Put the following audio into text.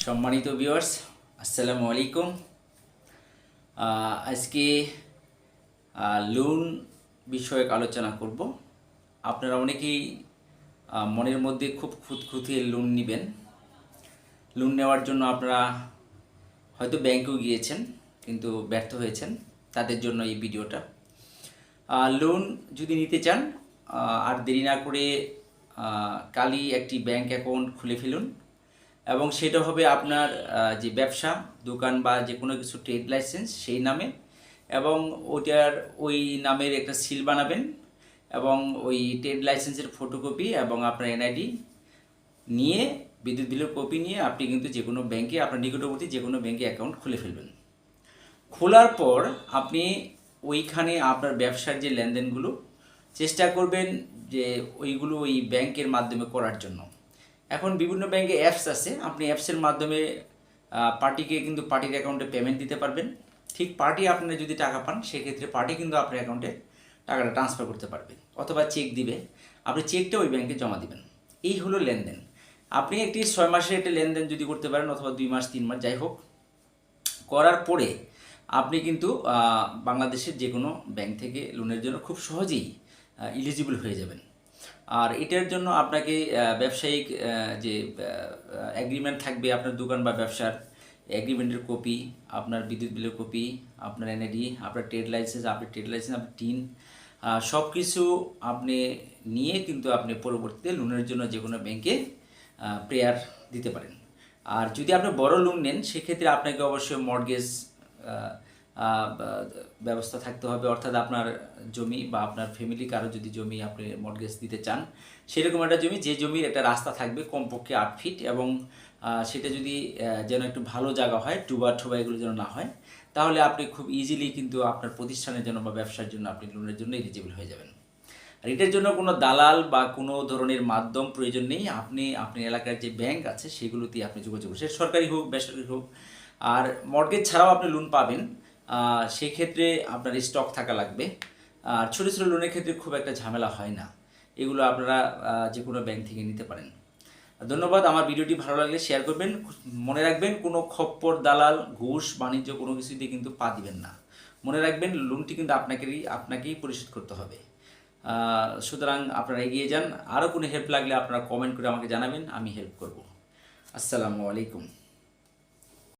সম্মানিত ভিউয়ার্স, আসসালামু আলাইকুম। আজকে লোন বিষয়ক আলোচনা করব। আপনারা অনেকেই মনের মধ্যে খুব খুঁতখুঁতিয়ে লোন নেবেন। লোন নেওয়ার জন্য আপনারা হয়তো ব্যাংকেও গিয়েছেন কিন্তু ব্যর্থ হয়েছেন, তাদের জন্য এই ভিডিওটা। লোন যদি নিতে চান আর দেরি না করে কালই একটি ব্যাংক অ্যাকাউন্ট খুলে ফেলুন এবং সেটা হবে আপনার যে ব্যবসা দোকান বা যে কোনো কিছু ট্রেড লাইসেন্স সেই নামে, এবং ওই নামের একটা সিল বানাবেন এবং ওই ট্রেড লাইসেন্সের ফটোকপি এবং আপনার এনআইডি নিয়ে, বিদ্যুৎ বিলের কপি নিয়ে আপনি কিন্তু যে কোনো ব্যাংকে, আপনার নিকটবর্তী যে কোনো ব্যাংকে অ্যাকাউন্ট খুলে ফেলবেন। খোলার পর আপনি ওইখানে আপনার ব্যবসার যে লেনদেনগুলো চেষ্টা করবেন যে ওইগুলো ওই ব্যাংকের মাধ্যমে করার জন্য। এখন বিভিন্ন ব্যাংকে অ্যাপস আছে, আপনি অ্যাপসের মাধ্যমে পার্টিকে কিন্তু পার্টির অ্যাকাউন্টে পেমেন্ট দিতে পারবেন। ঠিক পার্টি আপনারা যদি টাকা পান সেক্ষেত্রে পার্টি কিন্তু আপনার অ্যাকাউন্টে টাকাটা ট্রান্সফার করতে পারবে, অথবা চেক দিবে, আপনি চেকটা ওই ব্যাংকে জমা দিবেন। এই হলো লেনদেন। আপনি একটি 6 মাসের একটা লেনদেন যদি করতে পারেন, অথবা 2 মাস 3 মাস যাই হোক, করার পরে আপনি কিন্তু বাংলাদেশের যে কোনো ব্যাংক থেকে লোনের জন্য খুব সহজেই এলিজিবল হয়ে যাবেন। আর এটার জন্য আপনাকে ব্যবসায়িক যে এগ্রিমেন্ট থাকবে, আপনার দোকান বা ব্যবসার এগ্রিমেন্টের কপি, আপনার বিদ্যুৎ বিলের কপি, আপনার এনআইডি, আপনার ট্রেড লাইসেন্স, আপনার টিন, সব কিছু আপনি নিয়ে কিন্তু আপনি পরবর্তীতে লোনের জন্য যে কোনো ব্যাংকে প্রেয়ার দিতে পারেন। আর যদি আপনি বড় লোন নেন সেক্ষেত্রে আপনাকে অবশ্যই মর্টগেজ ব্যবস্থা থাকতে হবে, অর্থাৎ আপনার জমি বা আপনার ফ্যামিলি কারো যদি জমি আপনি মর্টগেজ দিতে চান, সেরকম একটা জমি, যে জমির একটা রাস্তা থাকবে কমপক্ষে 8 ফিট, এবং সেটা যদি যেন একটু ভালো জায়গা হয়, টুবা এগুলো যেন না হয়, তাহলে আপনি খুব ইজিলি কিন্তু আপনার প্রতিষ্ঠানের জন্য বা ব্যবসার জন্য আপনি লোনের জন্য এলিজিবল হয়ে যাবেন। আর এটার জন্য কোনো দালাল বা কোনো ধরনের মাধ্যম প্রয়োজন নেই। আপনি আপনার এলাকার যে ব্যাংক আছে সেগুলোতেই আপনি যোগাযোগ করুন, সে সরকারি হোক বেসরকারি হোক। আর মর্টগেজ ছাড়াও আপনি লোন পাবেন, সেক্ষেত্রে আপনার স্টক থাকা লাগবে। আর ছোটো ছোটো লোনের ক্ষেত্রে খুব একটা ঝামেলা হয় না, এগুলো আপনারা যে কোনো ব্যাংক থেকে নিতে পারেন। ধন্যবাদ। আমার ভিডিওটি ভালো লাগলে শেয়ার করবেন। মনে রাখবেন, কোনো খপ্পর, দালাল, ঘুষ, বাণিজ্য কোনো কিছুতে কিন্তু পা দিবেন না। মনে রাখবেন, লোনটি কিন্তু আপনাকেই পরিশোধ করতে হবে। সুতরাং আপনারা এগিয়ে যান। আরও কোনো হেল্প লাগলে আপনারা কমেন্ট করে আমাকে জানাবেন, আমি হেল্প করব। আসসালামু আলাইকুম।